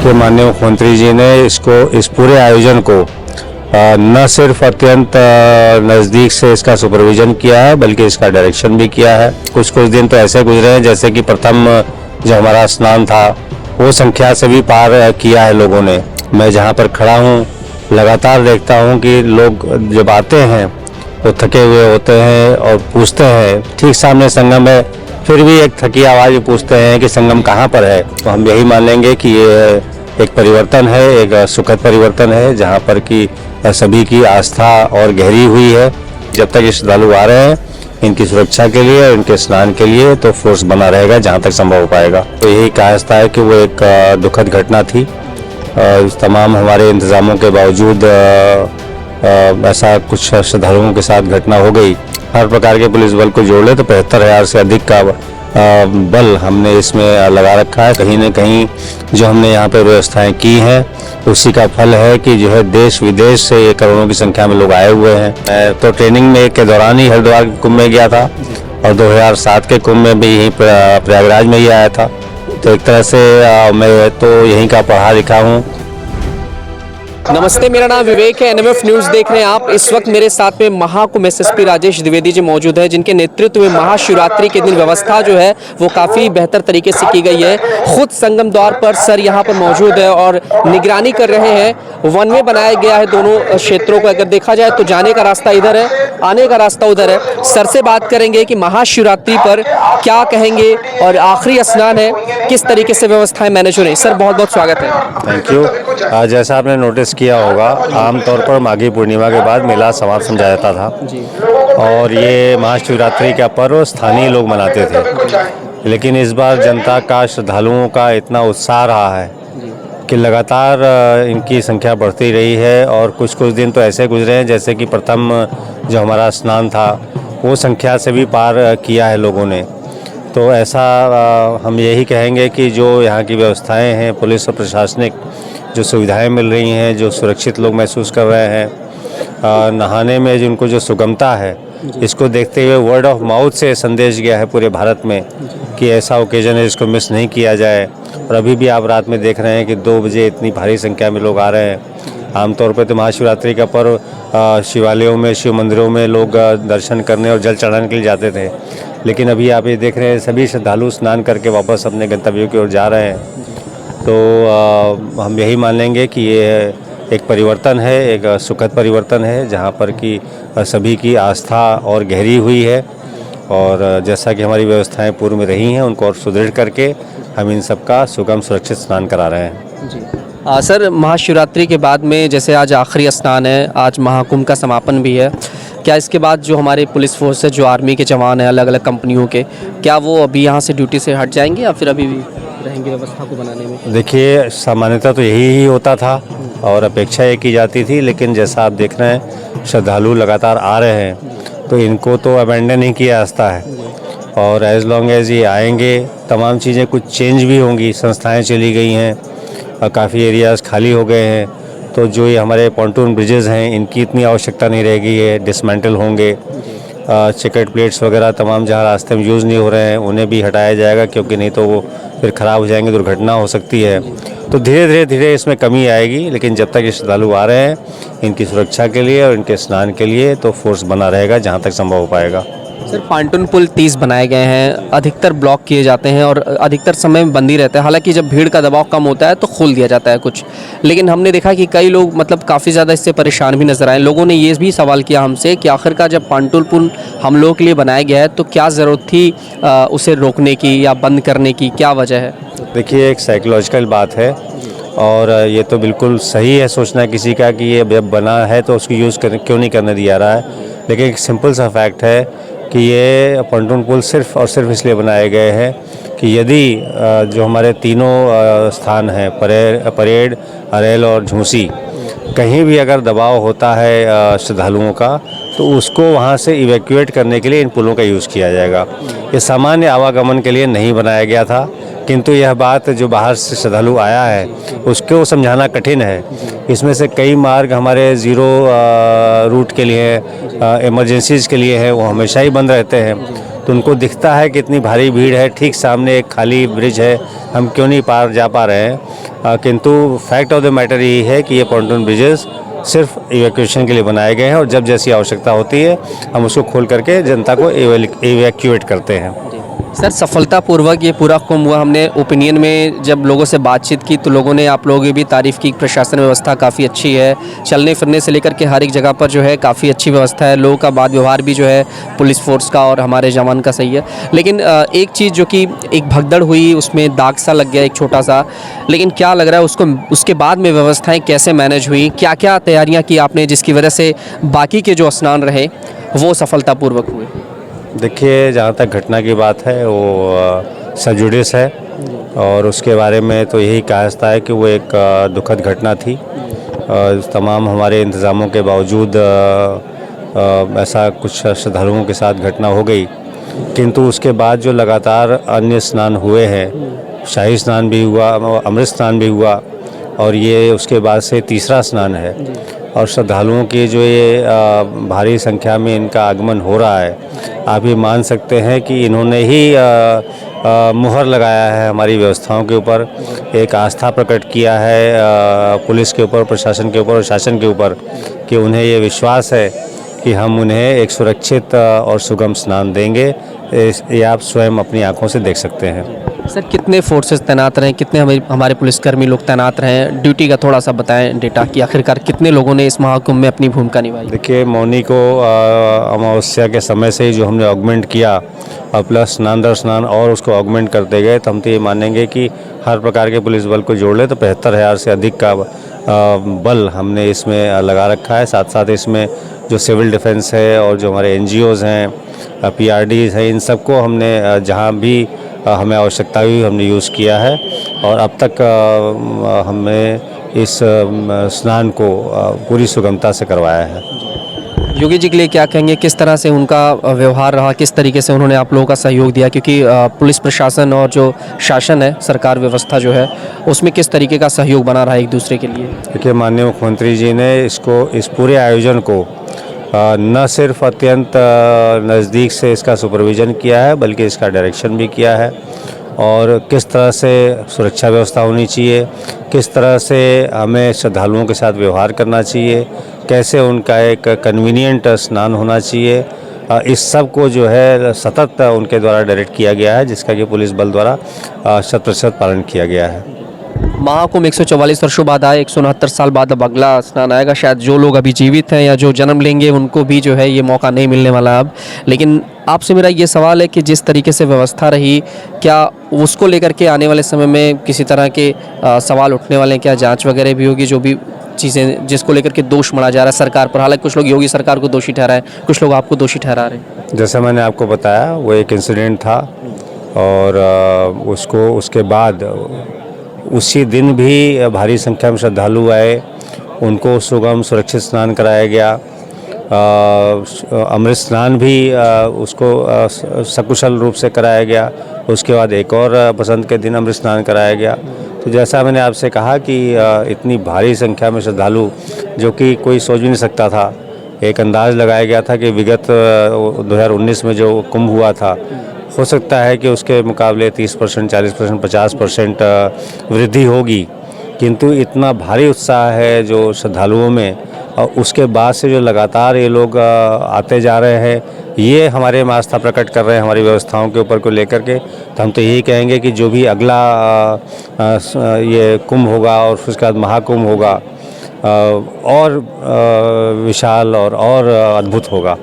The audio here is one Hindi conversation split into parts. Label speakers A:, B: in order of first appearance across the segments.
A: देखिए, माननीय मुख्यमंत्री जी ने इस पूरे आयोजन को न सिर्फ अत्यंत नज़दीक से इसका सुपरविजन किया है, बल्कि इसका डायरेक्शन भी किया है। कुछ दिन तो ऐसे गुजरे हैं जैसे कि प्रथम जो हमारा स्नान था वो संख्या से भी पार किया है लोगों ने। मैं जहां पर खड़ा हूं लगातार देखता हूं कि लोग जब आते हैं वो थके हुए होते हैं और पूछते हैं, ठीक सामने संगम है फिर भी एक थकी आवाज़ में पूछते हैं कि संगम कहाँ पर है। तो हम यही मान लेंगे कि ये एक परिवर्तन है, एक सुखद परिवर्तन है, जहाँ पर कि सभी की आस्था और गहरी हुई है। जब तक ये श्रद्धालु आ रहे हैं इनकी सुरक्षा के लिए, इनके स्नान के लिए तो फोर्स बना रहेगा जहाँ तक संभव हो पाएगा। तो यही कहा है कि वो एक दुखद घटना थी। इस तमाम हमारे इंतज़ामों के बावजूद ऐसा कुछ श्रद्धालुओं के साथ घटना हो गई। हर प्रकार के पुलिस बल को जोड़ ले तो 75,000 से अधिक का बल हमने इसमें लगा रखा है। कहीं न कहीं जो हमने यहाँ पर व्यवस्थाएं की हैं उसी का फल है कि जो है देश विदेश से ये करोड़ों की संख्या में लोग आए हुए हैं। मैं तो ट्रेनिंग में के दौरान ही हरिद्वार कुंभ में गया था और 2007 के कुंभ में भी यहीं प्रयागराज में ही आया था। तो एक तरह से मैं तो यहीं का पढ़ा लिखा हूँ।
B: नमस्ते, मेरा नाम विवेक है। एनएमएफ न्यूज़ देख रहे हैं आप। इस वक्त मेरे साथ में महाकुंभ एसएसपी राजेश द्विवेदी जी मौजूद है, जिनके नेतृत्व में महाशिवरात्रि के दिन व्यवस्था जो है वो काफ़ी बेहतर तरीके से की गई है। खुद संगम द्वार पर सर यहाँ पर मौजूद है और निगरानी कर रहे हैं। वन वे बनाया गया है दोनों क्षेत्रों को। अगर देखा जाए तो जाने का रास्ता इधर है, आने का रास्ता उधर है। सर से बात करेंगे कि महाशिवरात्रि पर क्या कहेंगे और आखिरी स्नान है, किस तरीके से व्यवस्थाएं मैनेज हो रही। सर बहुत बहुत स्वागत है।
A: Thank you. जैसा आपने नोटिस किया होगा, आमतौर पर माघी पूर्णिमा के बाद मेला समाप्त समझा जाता था
B: जी।
A: और ये महाशिवरात्रि का पर्व स्थानीय लोग मनाते थे। लेकिन इस बार जनता का, श्रद्धालुओं का इतना उत्साह रहा है कि लगातार इनकी संख्या बढ़ती रही है और कुछ दिन तो ऐसे गुजरे हैं जैसे कि प्रथम जो हमारा स्नान था वो संख्या से भी पार किया है लोगों ने। तो ऐसा हम यही कहेंगे कि जो यहाँ की व्यवस्थाएं हैं, पुलिस और प्रशासनिक जो सुविधाएं मिल रही हैं, जो सुरक्षित लोग महसूस कर रहे हैं, नहाने में जिनको जो सुगमता है, इसको देखते हुए वर्ड ऑफ माउथ से संदेश गया है पूरे भारत में कि ऐसा ओकेजन है जिसको मिस नहीं किया जाए। और अभी भी आप रात में देख रहे हैं कि 2 बजे इतनी भारी संख्या में लोग आ रहे हैं। आमतौर पर तो महाशिवरात्रि का पर्व शिवालयों में, शिव मंदिरों में लोग दर्शन करने और जल चढ़ाने के लिए जाते थे, लेकिन अभी आप ये देख रहे हैं सभी श्रद्धालु स्नान करके वापस अपने गंतव्यों की ओर जा रहे हैं। तो हम यही मान लेंगे कि ये एक परिवर्तन है, एक सुखद परिवर्तन है, जहाँ पर कि सभी की आस्था और गहरी हुई है। और जैसा कि हमारी व्यवस्थाएं पूर्व में रही हैं उनको और सुदृढ़ करके हम इन सब का सुगम सुरक्षित स्नान करा रहे हैं।
B: जी। सर, महाशिवरात्रि के बाद में जैसे आज आखिरी स्नान है, आज महाकुंभ का समापन भी है, क्या इसके बाद जो हमारे पुलिस फोर्स है, जो आर्मी के जवान हैं अलग अलग कंपनियों के, क्या वो अभी यहाँ से ड्यूटी से हट जाएंगे या फिर अभी भी रहेंगे व्यवस्था को बनाने में?
A: देखिए, सामान्यतः तो यही होता था और अपेक्षा ये की जाती थी, लेकिन जैसा आप देख रहे हैं श्रद्धालु लगातार आ रहे हैं तो इनको तो अबेंडन नहीं किया जाता है। और एज लॉन्ग एज ये आएंगे तमाम चीज़ें कुछ चेंज भी होंगी। संस्थाएं चली गई हैं और काफ़ी एरियाज़ खाली हो गए हैं, तो जो ये हमारे पॉन्टून ब्रिजेज़ हैं इनकी इतनी आवश्यकता नहीं रहेगी, ये डिसमेंटल होंगे। चेकर्ड प्लेट्स वगैरह तमाम जहाँ रास्ते में यूज़ नहीं हो रहे हैं उन्हें भी हटाया जाएगा, क्योंकि नहीं तो वो फिर ख़राब हो जाएंगे, दुर्घटना हो सकती है। तो धीरे इसमें कमी आएगी, लेकिन जब तक ये श्रद्धालु आ रहे हैं इनकी सुरक्षा के लिए और इनके स्नान के लिए तो फोर्स बना रहेगा जहाँ तक संभव हो पाएगा।
B: सर, पांटून पुल 30 बनाए गए हैं, अधिकतर ब्लॉक किए जाते हैं और अधिकतर समय में बंद ही रहता है। हालांकि जब भीड़ का दबाव कम होता है तो खोल दिया जाता है कुछ, लेकिन हमने देखा कि कई लोग मतलब काफ़ी ज़्यादा इससे परेशान भी नजर आए। लोगों ने ये भी सवाल किया हमसे कि आखिरकार जब पांटून पुल हम लोगों के लिए बनाया गया है तो क्या ज़रूरत थी उसे रोकने की या बंद करने की, क्या वजह है?
A: देखिए, एक साइकोलॉजिकल बात है और ये तो बिल्कुल सही है सोचना किसी का कि ये जब बना है तो उसको यूज़ क्यों नहीं करने दिया रहा है, लेकिन एक सिंपल सा फैक्ट है कि ये पॉन्टून पुल सिर्फ और सिर्फ इसलिए बनाए गए हैं कि यदि जो हमारे तीनों स्थान हैं, परेड, अरेल और झूसी, कहीं भी अगर दबाव होता है श्रद्धालुओं का तो उसको वहाँ से इवैक्यूएट करने के लिए इन पुलों का यूज़ किया जाएगा। ये सामान्य आवागमन के लिए नहीं बनाया गया था, किंतु यह बात जो बाहर से श्रद्धालु आया है उसको समझाना कठिन है। इसमें से कई मार्ग हमारे ज़ीरो रूट के लिए, इमरजेंसीज़ के लिए है, वो हमेशा ही बंद रहते हैं। तो उनको दिखता है कि इतनी भारी भीड़ है, ठीक सामने एक खाली ब्रिज है, हम क्यों नहीं पार जा पा रहे हैं। किंतु फैक्ट ऑफ द मैटर यही है कि ये पॉन्टून ब्रिजेस सिर्फ इवैक्यूएशन के लिए बनाए गए हैं और जब जैसी आवश्यकता होती है हम उसको खोल करके जनता को इवैक्यूएट करते हैं।
B: सर, सफलतापूर्वक ये पूरा कुंभ हुआ। हमने ओपिनियन में जब लोगों से बातचीत की तो लोगों ने, आप लोगों की भी तारीफ़ की। प्रशासन व्यवस्था काफ़ी अच्छी है, चलने फिरने से लेकर के हर एक जगह पर जो है काफ़ी अच्छी व्यवस्था है। लोगों का बात व्यवहार भी जो है पुलिस फोर्स का और हमारे जवान का सही है। लेकिन एक चीज़ जो कि एक भगदड़ हुई, उसमें दाग सा लग गया एक छोटा सा, लेकिन क्या लग रहा है उसको, उसके बाद में व्यवस्थाएँ कैसे मैनेज हुई, क्या क्या तैयारियाँ की आपने जिसकी वजह से बाकी के जो स्नान रहे वो सफलतापूर्वक हुए?
A: देखिए, जहाँ तक घटना की बात है वो सजुडिस है और उसके बारे में तो यही कहा जाता है कि वो एक दुखद घटना थी। तमाम हमारे इंतज़ामों के बावजूद ऐसा कुछ श्रद्धालुओं के साथ घटना हो गई, किंतु उसके बाद जो लगातार अन्य स्नान हुए हैं, शाही स्नान भी हुआ, अमृत स्नान भी हुआ और ये उसके बाद से तीसरा स्नान है और श्रद्धालुओं की जो ये भारी संख्या में इनका आगमन हो रहा है, आप ये मान सकते हैं कि इन्होंने ही मुहर लगाया है हमारी व्यवस्थाओं के ऊपर, एक आस्था प्रकट किया है पुलिस के ऊपर, प्रशासन के ऊपर और शासन के ऊपर कि उन्हें ये विश्वास है कि हम उन्हें एक सुरक्षित और सुगम स्नान देंगे। ये आप स्वयं अपनी आंखों से देख सकते हैं।
B: सर, कितने फोर्सेस तैनात रहे, कितने हमारे पुलिसकर्मी लोग तैनात रहे, ड्यूटी का थोड़ा सा बताएं डेटा कि आखिरकार कितने लोगों ने इस महाकुंभ में अपनी भूमिका निभाई?
A: देखिए, मौनी को अमावस्या के समय से ही जो हमने ऑगमेंट किया और प्लस स्नान दर स्नान और उसको ऑगमेंट करते गए, तो हम तो ये मानेंगे कि हर प्रकार के पुलिस बल को जोड़ ले तो 75,000 से अधिक का बल हमने इसमें लगा रखा है। साथ साथ इसमें जो सिविल डिफेंस है और जो हमारे NGOs हैं, PRDs हैं, इन सबको हमने जहाँ भी हमें आवश्यकता हुई हमने यूज़ किया है और अब तक हमने इस स्नान को पूरी सुगमता से करवाया है।
B: योगी जी के लिए क्या कहेंगे, किस तरह से उनका व्यवहार रहा, किस तरीके से उन्होंने आप लोगों का सहयोग दिया, क्योंकि पुलिस प्रशासन और जो शासन है, सरकार व्यवस्था जो है, उसमें किस तरीके का सहयोग बना रहा है एक दूसरे के लिए?
A: देखिए, माननीय मुख्यमंत्री जी ने इस पूरे आयोजन को न सिर्फ अत्यंत नज़दीक से इसका सुपरविज़न किया है बल्कि इसका डायरेक्शन भी किया है और किस तरह से सुरक्षा व्यवस्था होनी चाहिए, किस तरह से हमें श्रद्धालुओं के साथ व्यवहार करना चाहिए, कैसे उनका एक कन्वीनियंट स्नान होना चाहिए, इस सब को जो है सतत उनके द्वारा डायरेक्ट किया गया है, जिसका कि पुलिस बल द्वारा 100% पालन किया गया है।
B: महाकुंभ 144 वर्षों बाद आए, 169 साल बाद अब अगला स्नान आएगा। शायद जो लोग अभी जीवित हैं या जो जन्म लेंगे उनको भी जो है ये मौका नहीं मिलने वाला अब। लेकिन आपसे मेरा ये सवाल है कि जिस तरीके से व्यवस्था रही, क्या उसको लेकर के आने वाले समय में किसी तरह के सवाल उठने वाले हैं? क्या जांच वगैरह भी होगी, जो भी चीज़ें जिसको लेकर के दोष मढ़ा जा रहा है सरकार पर? हालांकि कुछ लोग योगी सरकार को दोषी ठहराए, कुछ लोग आपको दोषी ठहरा रहे हैं।
A: जैसा मैंने आपको बताया, वो एक इंसिडेंट था और उसके बाद उसी दिन भी भारी संख्या में श्रद्धालु आए, उनको सुगम सुरक्षित स्नान कराया गया। अमृत स्नान भी उसको सकुशल रूप से कराया गया। उसके बाद एक और बसंत के दिन अमृत स्नान कराया गया। तो जैसा मैंने आपसे कहा कि इतनी भारी संख्या में श्रद्धालु, जो कि कोई सोच भी नहीं सकता था, एक अंदाज़ लगाया गया था कि विगत 2019 में जो कुंभ हुआ था, हो सकता है कि उसके मुकाबले 30%, 40%, 50% वृद्धि होगी, किंतु इतना भारी उत्साह है जो श्रद्धालुओं में और उसके बाद से जो लगातार ये लोग आते जा रहे हैं, ये हमारे में आस्था प्रकट कर रहे हैं हमारी व्यवस्थाओं के ऊपर को लेकर के। तो हम तो यही कहेंगे कि जो भी अगला ये कुंभ होगा और उसके बाद महाकुंभ होगा और विशाल और अद्भुत होगा।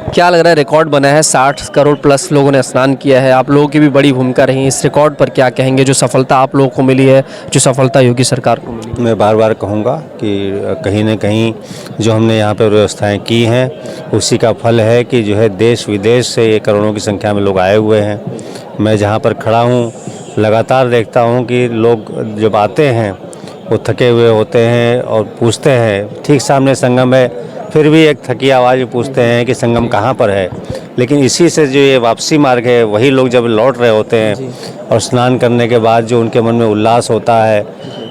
B: क्या लग रहा है, रिकॉर्ड बना है, 60 करोड़ प्लस लोगों ने स्नान किया है, आप लोगों की भी बड़ी भूमिका रही। इस रिकॉर्ड पर क्या कहेंगे, जो सफलता आप लोगों को मिली है, जो सफलता योगी सरकार को मिली?
A: मैं बार बार कहूँगा कि कहीं न कहीं जो हमने यहाँ पर व्यवस्थाएं की हैं, उसी का फल है कि जो है देश विदेश से ये करोड़ों की संख्या में लोग आए हुए हैं। मैं जहाँ पर खड़ा हूँ लगातार देखता हूँ कि लोग जब आते हैं वो थके हुए होते हैं और पूछते हैं, ठीक सामने संगम है, फिर भी एक थकी आवाज़ में पूछते हैं कि संगम कहाँ पर है। लेकिन इसी से जो ये वापसी मार्ग है, वही लोग जब लौट रहे होते हैं और स्नान करने के बाद जो उनके मन में उल्लास होता है,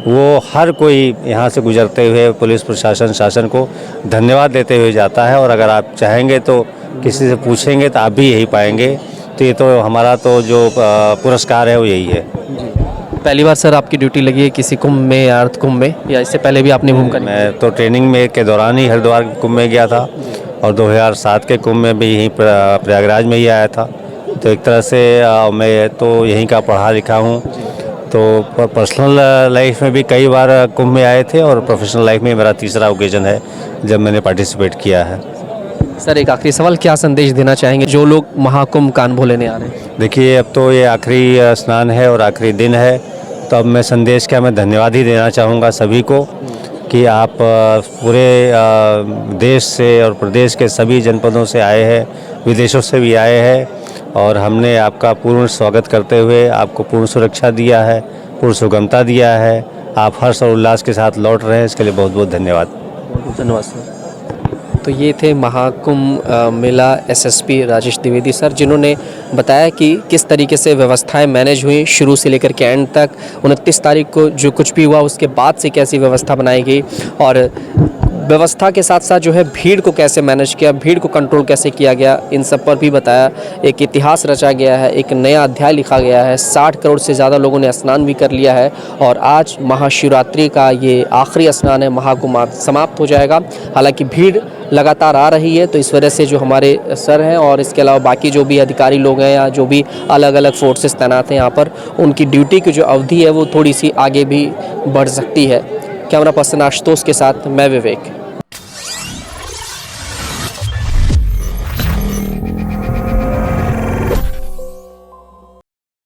A: वो हर कोई यहाँ से गुजरते हुए पुलिस प्रशासन शासन को धन्यवाद देते हुए जाता है। और अगर आप चाहेंगे तो किसी से पूछेंगे तो आप भी यही पाएंगे। तो ये तो हमारा तो जो पुरस्कार है वो यही है।
B: पहली बार सर आपकी ड्यूटी लगी है किसी कुंभ में या अर्थ कुंभ में, या इससे पहले भी आपने भूमिका निभाई?
A: मैं तो ट्रेनिंग में के दौरान ही हरिद्वार कुंभ में गया था और 2007 के कुंभ में भी यहीं प्रयागराज में ही आया था। तो एक तरह से मैं तो यहीं का पढ़ा लिखा हूँ। तो पर्सनल लाइफ में भी कई बार कुंभ में आए थे और प्रोफेशनल लाइफ में मेरा तीसरा ओकेजन है जब मैंने पार्टिसिपेट किया है।
B: सर एक आखिरी सवाल, क्या संदेश देना चाहेंगे जो लोग महाकुंभ कान लेने आ रहे हैं?
A: देखिए, अब तो ये आखिरी स्नान है और आखिरी दिन है, तो अब मैं संदेश क्या, मैं धन्यवाद ही देना चाहूँगा सभी को कि आप पूरे देश से और प्रदेश के सभी जनपदों से आए हैं, विदेशों से भी आए हैं, और हमने आपका पूर्ण स्वागत करते हुए आपको पूर्ण सुरक्षा दिया है, पूर्ण सुगमता दिया है। आप हर्ष और उल्लास के साथ लौट रहे हैं, इसके लिए बहुत बहुत धन्यवाद।
B: धन्यवाद सर। तो ये थे महाकुंभ मेला एसएसपी राजेश द्विवेदी सर, जिन्होंने बताया कि किस तरीके से व्यवस्थाएं मैनेज हुई शुरू से लेकर के एंड तक। 29 तारीख को जो कुछ भी हुआ उसके बाद से कैसी व्यवस्था बनाई गई, और व्यवस्था के साथ साथ जो है भीड़ को कैसे मैनेज किया, भीड़ को कंट्रोल कैसे किया गया, इन सब पर भी बताया। एक इतिहास रचा गया है, एक नया अध्याय लिखा गया है। 60 करोड़ से ज़्यादा लोगों ने स्नान भी कर लिया है और आज महाशिवरात्रि का ये आखिरी स्नान है, महाकुंभ समाप्त हो जाएगा। हालांकि भीड़ लगातार आ रही है, तो इस वजह से जो हमारे सर हैं और इसके अलावा बाकी जो भी अधिकारी लोग हैं या जो भी अलग अलग फोर्सेस तैनात हैं यहाँ पर, उनकी ड्यूटी की जो अवधि है वो थोड़ी सी आगे भी बढ़ सकती है। कैमरा पर्सन आशुतोष के साथ मैं विवेक।